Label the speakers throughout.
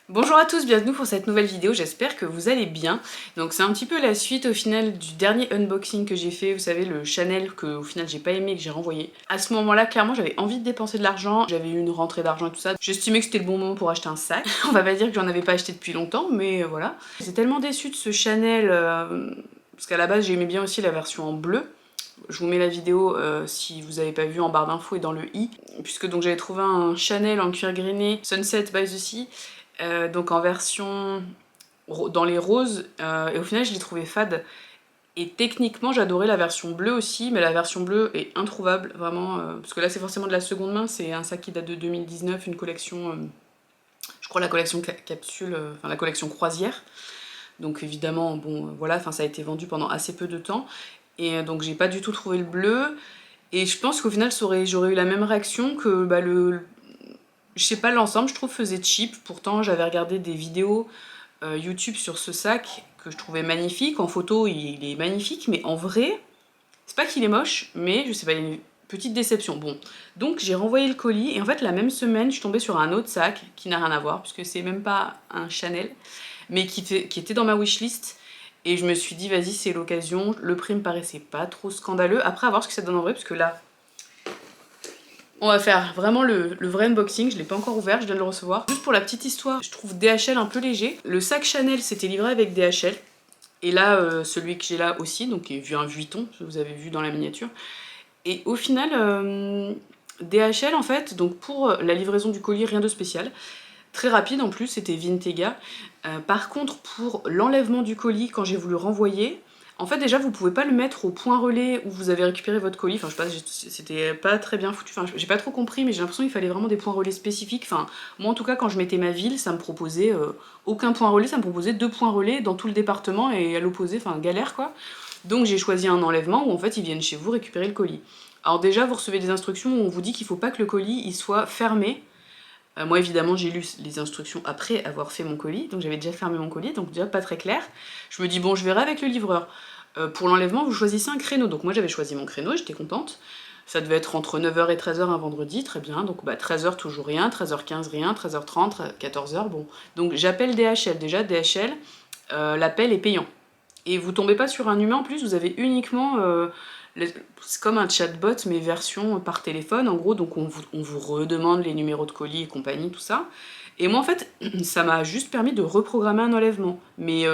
Speaker 1: Bonjour à tous, bienvenue pour cette nouvelle vidéo, j'espère que vous allez bien. Donc c'est un petit peu la suite au final du dernier unboxing que j'ai fait, vous savez le Chanel que au final j'ai pas aimé et que j'ai renvoyé. À ce moment-là, clairement j'avais envie de dépenser de l'argent, j'avais eu une rentrée d'argent et tout ça. J'estimais que c'était le bon moment pour acheter un sac. On va pas dire que j'en avais pas acheté depuis longtemps, mais voilà. J'étais tellement déçue de ce Chanel, parce qu'à la base j'aimais bien aussi la version en bleu. Je vous mets la vidéo si vous n'avez pas vu en barre d'infos et dans le i, puisque donc j'avais trouvé un Chanel en cuir grainé Sunset by the Sea, donc en version dans les roses, et au final je l'ai trouvé fade. Et techniquement j'adorais la version bleue aussi, mais la version bleue est introuvable vraiment, parce que là c'est forcément de la seconde main, c'est un sac qui date de 2019, une collection, je crois la collection capsule, enfin la collection croisière. Donc évidemment, bon voilà, enfin ça a été vendu pendant assez peu de temps. Et donc j'ai pas du tout trouvé le bleu. Et je pense qu'au final j'aurais eu la même réaction que je sais pas, l'ensemble je trouve faisait cheap. Pourtant j'avais regardé des vidéos YouTube sur ce sac que je trouvais magnifique. En photo il est magnifique, mais en vrai, c'est pas qu'il est moche, mais je sais pas, il y a une petite déception. Bon, donc j'ai renvoyé le colis et en fait la même semaine je suis tombée sur un autre sac qui n'a rien à voir, puisque c'est même pas un Chanel, mais qui était dans ma wishlist. Et je me suis dit, vas-y, c'est l'occasion. Le prix me paraissait pas trop scandaleux. Après, à voir ce que ça donne en vrai, parce que là, on va faire vraiment le vrai unboxing. Je l'ai pas encore ouvert, je viens de le recevoir. Juste pour la petite histoire, je trouve DHL un peu léger. Le sac Chanel s'était livré avec DHL. Et là, celui que j'ai là aussi, donc qui est vu un Vuitton, vous avez vu dans la miniature. Et au final, DHL en fait, donc pour la livraison du colis, rien de spécial. Très rapide en plus, c'était Vintega. Par contre, pour l'enlèvement du colis, quand j'ai voulu renvoyer, en fait déjà vous pouvez pas le mettre au point relais où vous avez récupéré votre colis. Enfin je sais pas, c'était pas très bien foutu. Enfin j'ai pas trop compris, mais j'ai l'impression qu'il fallait vraiment des points relais spécifiques. Enfin moi en tout cas quand je mettais ma ville, ça me proposait aucun point relais, ça me proposait 2 points relais dans tout le département et à l'opposé, enfin galère quoi. Donc j'ai choisi un enlèvement où en fait ils viennent chez vous récupérer le colis. Alors déjà vous recevez des instructions où on vous dit qu'il faut pas que le colis il soit fermé. Moi évidemment j'ai lu les instructions après avoir fait mon colis, donc j'avais déjà fermé mon colis, donc déjà pas très clair. Je me dis bon je verrai avec le livreur. Pour l'enlèvement vous choisissez un créneau, donc moi j'avais choisi mon créneau, j'étais contente. Ça devait être entre 9h et 13h un vendredi, très bien, donc bah 13h toujours rien, 13h15 rien, 13h30, 14h, bon. Donc j'appelle DHL, déjà DHL, l'appel est payant. Et vous tombez pas sur un humain en plus, vous avez uniquement c'est comme un chatbot mais version par téléphone en gros, donc on vous redemande les numéros de colis et compagnie, tout ça. Et moi en fait, ça m'a juste permis de reprogrammer un enlèvement, mais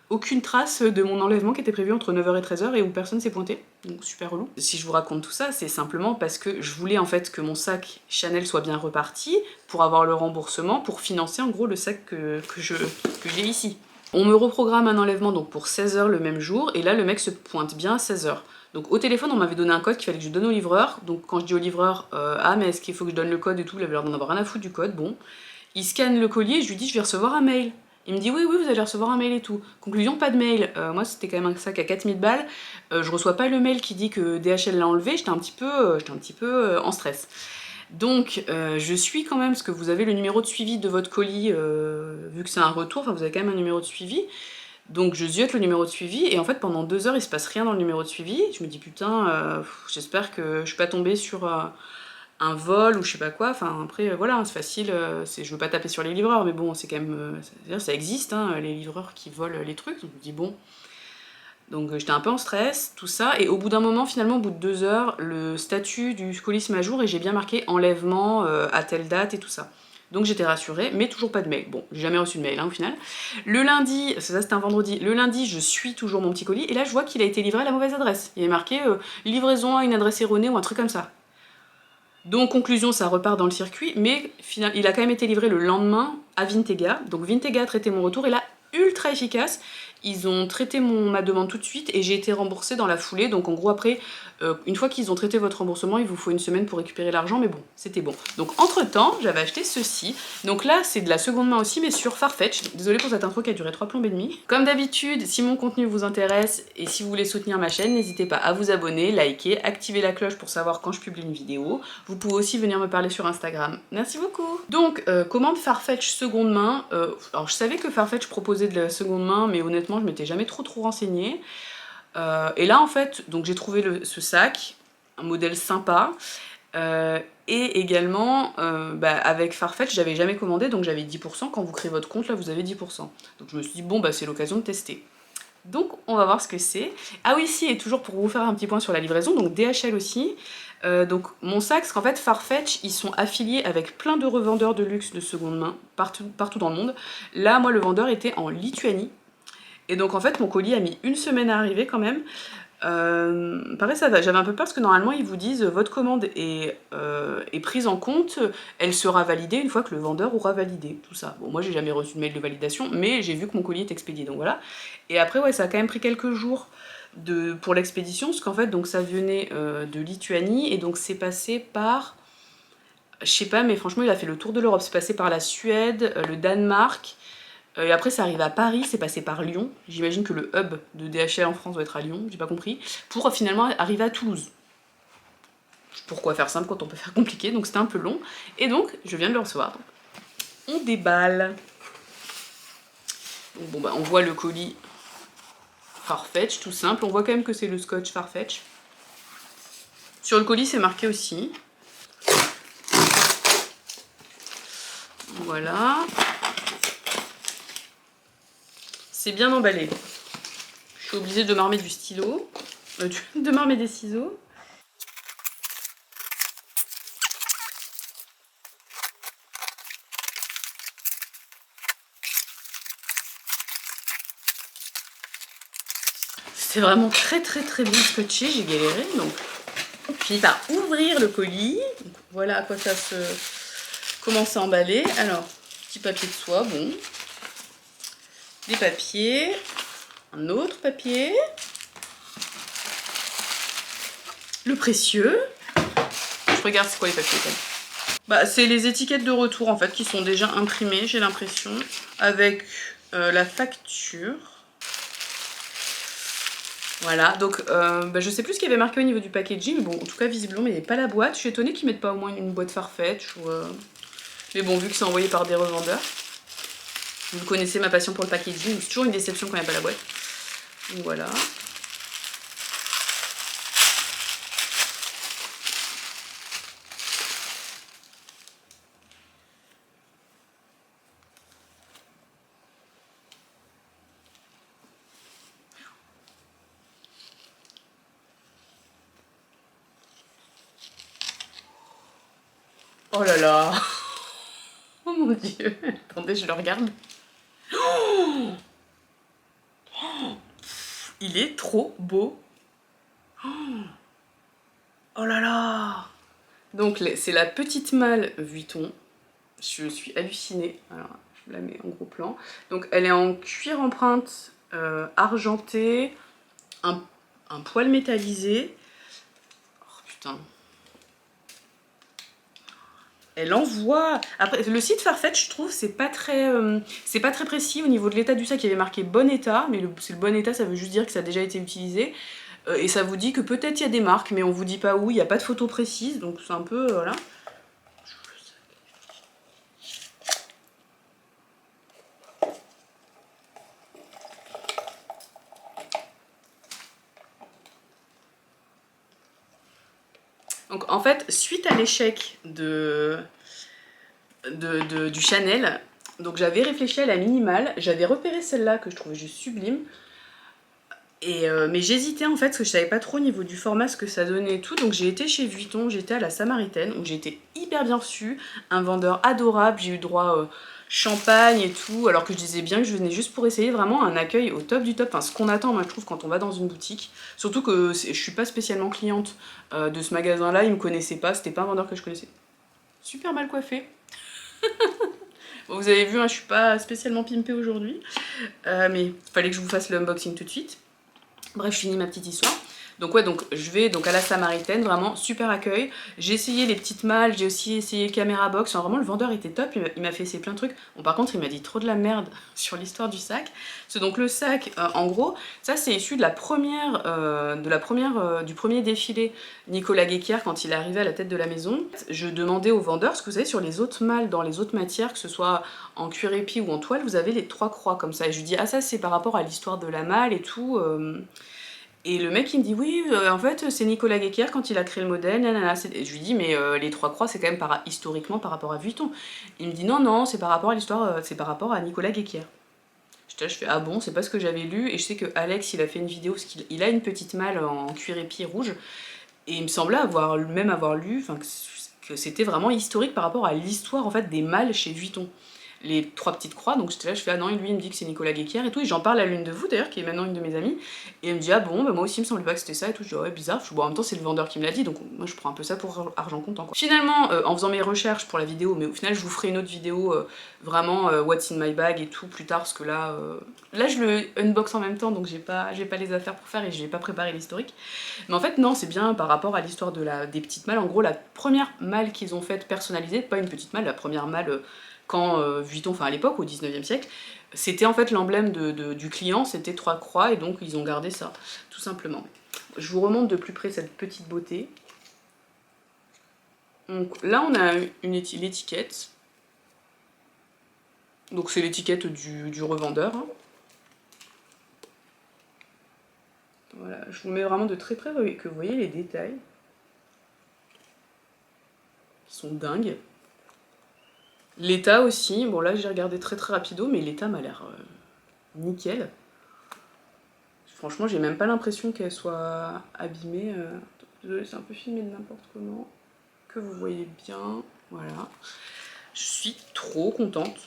Speaker 1: aucune trace de mon enlèvement qui était prévu entre 9h et 13h et où personne s'est pointé, donc super relou. Si je vous raconte tout ça, c'est simplement parce que je voulais en fait que mon sac Chanel soit bien reparti pour avoir le remboursement, pour financer en gros le sac que j'ai ici. On me reprogramme un enlèvement donc pour 16h le même jour, et là le mec se pointe bien à 16h. Donc au téléphone on m'avait donné un code qu'il fallait que je donne au livreur, donc quand je dis au livreur ah mais est-ce qu'il faut que je donne le code et tout, il avait l'air d'en avoir rien à foutre du code, bon. Il scanne le colis et je lui dis je vais recevoir un mail. Il me dit oui oui vous allez recevoir un mail et tout. Conclusion, pas de mail. Moi c'était quand même un sac à 4000 balles, je reçois pas le mail qui dit que DHL l'a enlevé, j'étais un petit peu en stress. Donc je suis quand même, parce que vous avez le numéro de suivi de votre colis, vu que c'est un retour, enfin vous avez quand même un numéro de suivi. Donc je ziote le numéro de suivi, et en fait pendant 2 heures il se passe rien dans le numéro de suivi. Je me dis putain, j'espère que je suis pas tombée sur un vol ou je sais pas quoi. Enfin après voilà, c'est facile, je veux pas taper sur les livreurs, mais bon c'est quand même, ça existe hein, les livreurs qui volent les trucs, donc je me dis bon. Donc j'étais un peu en stress, tout ça, et au bout d'un moment, finalement, au bout de 2 heures, le statut du colis se met à jour et j'ai bien marqué enlèvement à telle date et tout ça. Donc j'étais rassurée, mais toujours pas de mail. Bon, j'ai jamais reçu de mail hein, au final. Le lundi, ça c'était un vendredi, le lundi je suis toujours mon petit colis, et là je vois qu'il a été livré à la mauvaise adresse. Il est marqué livraison à une adresse erronée ou un truc comme ça. Donc conclusion, ça repart dans le circuit, mais il a quand même été livré le lendemain à Vintega. Donc Vintega a traité mon retour, et là, ultra efficace. Ils ont traité ma demande tout de suite et j'ai été remboursée dans la foulée. Donc en gros après, une fois qu'ils ont traité votre remboursement, il vous faut une semaine pour récupérer l'argent, mais bon, c'était bon. Donc entre temps, j'avais acheté ceci. Donc là, c'est de la seconde main aussi, mais sur Farfetch. Désolée pour cette intro qui a duré 3 plombes et demi. Comme d'habitude, si mon contenu vous intéresse et si vous voulez soutenir ma chaîne, n'hésitez pas à vous abonner, liker, activer la cloche pour savoir quand je publie une vidéo. Vous pouvez aussi venir me parler sur Instagram. Merci beaucoup. Donc, commande Farfetch seconde main. Alors je savais que Farfetch proposait de la seconde main, mais honnêtement, je m'étais jamais trop renseignée. Et là, en fait, donc j'ai trouvé ce sac, un modèle sympa. Et également, avec Farfetch, j'avais jamais commandé, donc j'avais 10%. Quand vous créez votre compte, là, vous avez 10%. Donc je me suis dit, bon, bah c'est l'occasion de tester. Donc on va voir ce que c'est. Ah oui, si, et toujours pour vous faire un petit point sur la livraison, donc DHL aussi. Donc mon sac, parce qu'en fait Farfetch, ils sont affiliés avec plein de revendeurs de luxe de seconde main, partout dans le monde. Là, moi, le vendeur était en Lituanie. Et donc en fait, mon colis a mis une semaine à arriver quand même. Pareil, ça va. J'avais un peu peur parce que normalement ils vous disent votre commande est prise en compte, elle sera validée une fois que le vendeur aura validé tout ça. Bon, moi j'ai jamais reçu de mail de validation, mais j'ai vu que mon colis est expédié, donc voilà. Et après, ouais, ça a quand même pris quelques jours pour l'expédition, parce qu'en fait, donc ça venait de Lituanie et donc c'est passé par, je sais pas, mais franchement, il a fait le tour de l'Europe. C'est passé par la Suède, le Danemark. Et après, ça arrive à Paris, c'est passé par Lyon. J'imagine que le hub de DHL en France doit être à Lyon, j'ai pas compris. Pour finalement arriver à Toulouse. Pourquoi faire simple quand on peut faire compliqué? Donc c'était un peu long. Et donc, je viens de le recevoir. On déballe. Donc, bon, bah, on voit le colis Farfetch, tout simple. On voit quand même que c'est le scotch Farfetch. Sur le colis, c'est marqué aussi. Voilà. C'est bien emballé. Je suis obligée de m'armer du stylo, de m'armer des ciseaux. C'est vraiment très bien scotché, j'ai galéré. Donc, je finis par ouvrir le colis. Donc, voilà à quoi ça se commence à emballer. Alors, petit papier de soie, bon. Des papiers. Un autre papier. Le précieux. Je regarde c'est quoi les papiers quand même. Bah, c'est les étiquettes de retour en fait qui sont déjà imprimées, j'ai l'impression, avec la facture. Voilà, donc je sais plus ce qu'il y avait marqué au niveau du packaging, mais bon, en tout cas, visiblement, il n'y avait pas la boîte. Je suis étonnée qu'ils mettent pas au moins une boîte Farfetch. Mais bon, vu que c'est envoyé par des revendeurs, vous connaissez ma passion pour le packaging, c'est toujours une déception quand il n'y a pas la boîte. Donc voilà. Oh là là. Oh mon dieu. Attendez, je le regarde. Oh, il est trop beau. Oh là là. Donc c'est la petite malle Vuitton. Je suis hallucinée. Alors, je la mets en gros plan. Donc elle est en cuir empreinte argenté, un poil métallisé. Oh putain. Elle envoie. Après, le site Farfetch, je trouve, c'est pas très précis au niveau de l'état du sac. Il y avait marqué bon état, mais c'est le bon état, ça veut juste dire que ça a déjà été utilisé. Et ça vous dit que peut-être il y a des marques, mais on vous dit pas où. Il n'y a pas de photo précise, donc c'est un peu voilà. Donc en fait, suite à l'échec du Chanel, donc j'avais réfléchi à la minimale, j'avais repéré celle-là que je trouvais juste sublime. Mais j'hésitais en fait parce que je savais pas trop au niveau du format ce que ça donnait et tout, donc j'ai été chez Vuitton, j'étais à la Samaritaine où j'ai été hyper bien reçue, un vendeur adorable, j'ai eu droit champagne et tout, alors que je disais bien que je venais juste pour essayer, vraiment un accueil au top du top, enfin ce qu'on attend moi je trouve quand on va dans une boutique, surtout que je suis pas spécialement cliente de ce magasin là, ils me connaissaient pas, c'était pas un vendeur que je connaissais. Super mal coiffé. Bon, vous avez vu, hein, je suis pas spécialement pimpée aujourd'hui, mais il fallait que je vous fasse le unboxing tout de suite. Bref, je finis ma petite histoire. Donc ouais, donc je vais donc à la Samaritaine, vraiment super accueil. J'ai essayé les petites malles, j'ai aussi essayé Camera Box. Enfin, vraiment, le vendeur était top, il m'a fait essayer plein de trucs. Bon, par contre, il m'a dit trop de la merde sur l'histoire du sac. C'est donc le sac, en gros, ça c'est issu de du premier défilé Nicolas Guéquière quand il est arrivé à la tête de la maison. Je demandais au vendeur, parce que vous savez, sur les autres malles, dans les autres matières, que ce soit en cuir épi ou en toile, vous avez les 3 croix comme ça. Et je lui dis, ah ça c'est par rapport à l'histoire de la malle et tout. Et le mec il me dit oui en fait c'est Nicolas Guéquer quand il a créé le modèle, nanana. Et je lui dis mais les 3 croix c'est quand même historiquement par rapport à Vuitton. Il me dit non non c'est par rapport à l'histoire, c'est par rapport à Nicolas Guéquer. Je fais ah bon c'est pas ce que j'avais lu et je sais que Alex il a fait une vidéo parce qu'il a une petite malle en cuir épi rouge et il me semblait même avoir lu que c'était vraiment historique par rapport à l'histoire en fait des malles chez Vuitton. Les 3 petites croix, donc j'étais là, je fais ah non, et lui il me dit que c'est Nicolas Guéquer et tout, et j'en parle à l'une de vous d'ailleurs, qui est maintenant une de mes amies, et elle me dit ah bon, bah moi aussi il me semblait pas que c'était ça et tout, je dis ouais bizarre, bon en même temps c'est le vendeur qui me l'a dit, donc moi je prends un peu ça pour argent comptant quoi. Finalement, en faisant mes recherches pour la vidéo, mais au final je vous ferai une autre vidéo vraiment what's in my bag et tout plus tard, parce que là je le unbox en même temps, donc j'ai pas les affaires pour faire et j'ai pas préparé l'historique. Mais en fait non, c'est bien par rapport à l'histoire des petites malles, en gros la première malle qu'ils ont faite personnalisée, pas une petite malle, la première malle quand Vuitton, enfin à l'époque, au 19e siècle, c'était en fait l'emblème du client, c'était 3 croix, et donc ils ont gardé ça, tout simplement. Je vous remonte de plus près cette petite beauté. Donc là on a l'étiquette. Donc c'est l'étiquette du revendeur. Hein. Voilà, je vous mets vraiment de très près que vous voyez les détails. Qui sont dingues. L'état aussi, bon là j'ai regardé très rapido, mais l'état m'a l'air nickel. Franchement j'ai même pas l'impression qu'elle soit abîmée. Désolée c'est un peu filmé de n'importe comment. Que vous voyez bien, voilà. Je suis trop contente.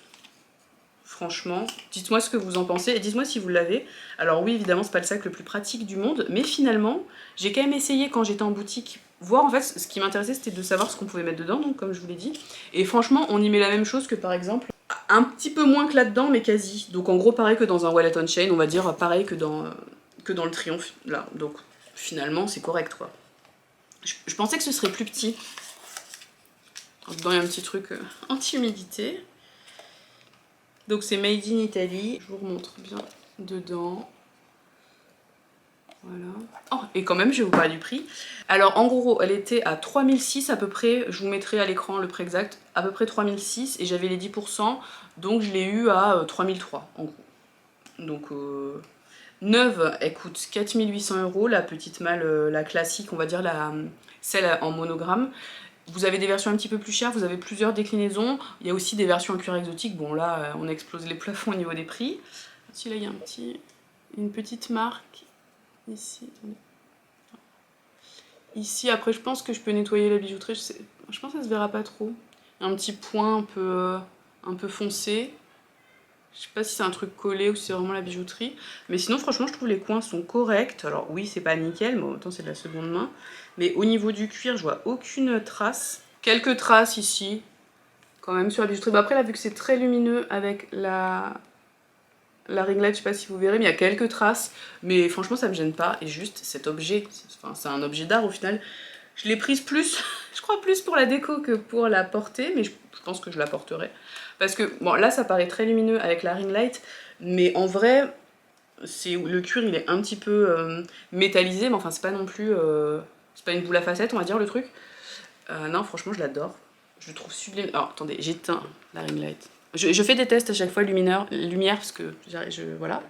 Speaker 1: Franchement, dites-moi ce que vous en pensez et dites-moi si vous l'avez. Alors oui évidemment c'est pas le sac le plus pratique du monde, mais finalement j'ai quand même essayé quand j'étais en boutique. Voir en fait, ce qui m'intéressait c'était de savoir ce qu'on pouvait mettre dedans, donc comme je vous l'ai dit. Et franchement, on y met la même chose que par exemple, un petit peu moins que là-dedans, mais quasi. Donc en gros, pareil que dans un Wallet on Chain, on va dire pareil que dans le Triomphe, là. Donc finalement, c'est correct quoi. Je pensais que ce serait plus petit. Dedans, il y a un petit truc anti-humidité. Donc c'est Made in Italy. Je vous remontre bien dedans. Voilà. Oh, et quand même, je vais vous parler du prix. Alors, en gros, elle était à 3006 à peu près. Je vous mettrai à l'écran le prix exact. À peu près 3006. Et j'avais les 10%. Donc, je l'ai eu à 3003, en gros. Donc, neuve, elle coûte 4800 €. La petite malle, la classique, on va dire, celle en monogramme. Vous avez des versions un petit peu plus chères. Vous avez plusieurs déclinaisons. Il y a aussi des versions en cuir exotique. Bon, là, on explose les plafonds au niveau des prix. Ici, là, il y a une petite marque. Ici, attendez. Ici, après, je pense que je peux nettoyer la bijouterie. Je pense que ça se verra pas trop. Un petit point un peu foncé. Je sais pas si c'est un truc collé ou si c'est vraiment la bijouterie. Mais sinon, franchement, je trouve les coins sont corrects. Alors oui, c'est pas nickel, mais autant c'est de la seconde main. Mais au niveau du cuir, je vois aucune trace. Quelques traces ici, quand même, sur la bijouterie. Bah, après, là, vu que c'est très lumineux avec la ring light, je sais pas si vous verrez, mais il y a quelques traces. Mais franchement, ça me gêne pas. Et juste, cet objet, c'est un objet d'art au final. Je l'ai prise plus, je crois plus pour la déco que pour la porter, mais je pense que je la porterai. Parce que, bon, là, ça paraît très lumineux avec la ring light, mais en vrai, le cuir, il est un petit peu métallisé, mais enfin, c'est pas non plus... c'est pas une boule à facettes, on va dire, le truc. Non, franchement, je l'adore. Je le trouve sublime. Alors, attendez, j'éteins la ring light. Je fais des tests à chaque fois lumière, parce que, voilà,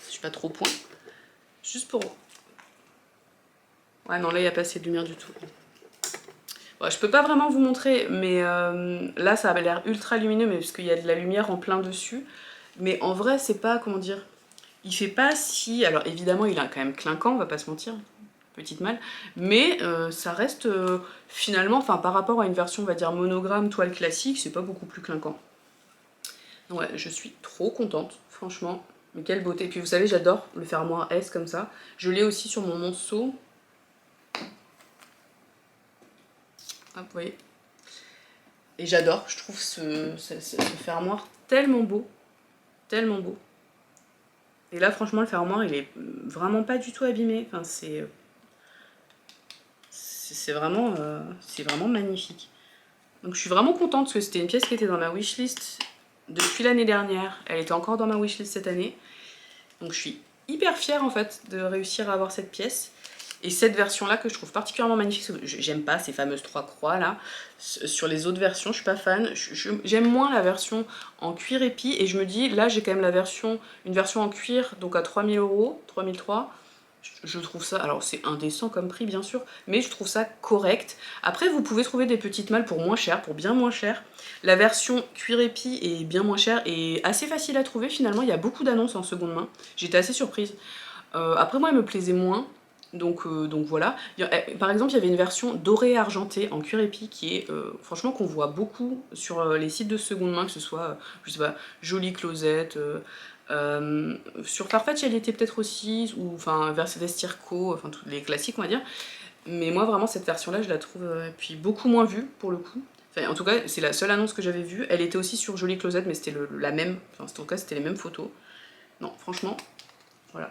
Speaker 1: je suis pas trop point. Juste pour... Ouais, non, là, il n'y a pas assez de lumière du tout. Bon, je peux pas vraiment vous montrer, mais là, ça avait l'air ultra lumineux, mais parce qu'il y a de la lumière en plein dessus. Mais en vrai, c'est pas, comment dire, il fait pas si... Alors, évidemment, il est quand même clinquant, on va pas se mentir, petite malle, mais ça reste, finalement, enfin, par rapport à une version, on va dire, monogramme, toile classique, c'est pas beaucoup plus clinquant. Ouais, je suis trop contente, franchement. Mais quelle beauté. Et puis vous savez, j'adore le fermoir S comme ça. Je l'ai aussi sur mon monceau. Hop, vous voyez. Et j'adore, je trouve ce fermoir tellement beau. Tellement beau. Et là, franchement, le fermoir, il est vraiment pas du tout abîmé. Enfin, c'est vraiment magnifique. Donc je suis vraiment contente parce que c'était une pièce qui était dans ma wishlist depuis l'année dernière. Elle était encore dans ma wishlist cette année. Donc je suis hyper fière en fait de réussir à avoir cette pièce. Et cette version là que je trouve particulièrement magnifique, j'aime pas ces fameuses 3 croix là. Sur les autres versions, je suis pas fan. J'aime moins la version en cuir épi. Et je me dis, là j'ai quand même une version en cuir, donc à 3000 €, 3003. Je trouve ça, alors c'est indécent comme prix bien sûr, mais je trouve ça correct. Après vous pouvez trouver des petites malles pour moins cher, pour bien moins cher. La version cuir épi est bien moins chère et assez facile à trouver finalement, il y a beaucoup d'annonces en seconde main. J'étais assez surprise. Après moi elle me plaisait moins, donc voilà. Par exemple il y avait une version dorée argentée en cuir épi qui est franchement qu'on voit beaucoup sur les sites de seconde main, que ce soit, je sais pas, Jolie Closet, sur Farfetch elle était peut-être aussi, ou enfin vers Vestiaire.co, enfin tous les classiques on va dire. Mais moi vraiment cette version là je la trouve puis beaucoup moins vue pour le coup. Enfin, en tout cas c'est la seule annonce que j'avais vue. Elle était aussi sur Jolie Closet mais c'était la même, enfin en tout cas c'était les mêmes photos. Non franchement, voilà.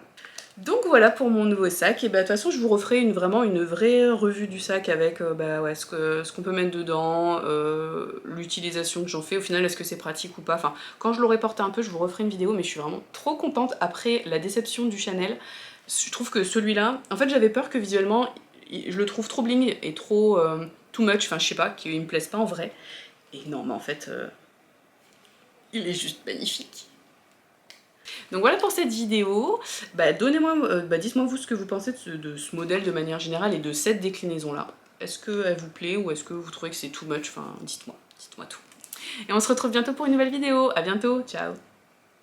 Speaker 1: Donc voilà pour mon nouveau sac, et bah de toute façon je vous referai vraiment une vraie revue du sac avec bah, ouais, ce qu'on peut mettre dedans, l'utilisation que j'en fais, au final est-ce que c'est pratique ou pas, enfin quand je l'aurai porté un peu je vous referai une vidéo, mais je suis vraiment trop contente après la déception du Chanel. Je trouve que celui-là, en fait j'avais peur que visuellement je le trouve trop bling et trop too much, enfin je sais pas, qu'il me plaise pas en vrai, et non mais en fait il est juste magnifique. Donc voilà pour cette vidéo. Bah, donnez-moi, dites-moi vous ce que vous pensez de ce modèle de manière générale et de cette déclinaison là. Est-ce qu'elle vous plaît ou est-ce que vous trouvez que c'est too much? Enfin dites-moi tout. Et on se retrouve bientôt pour une nouvelle vidéo. À bientôt, ciao.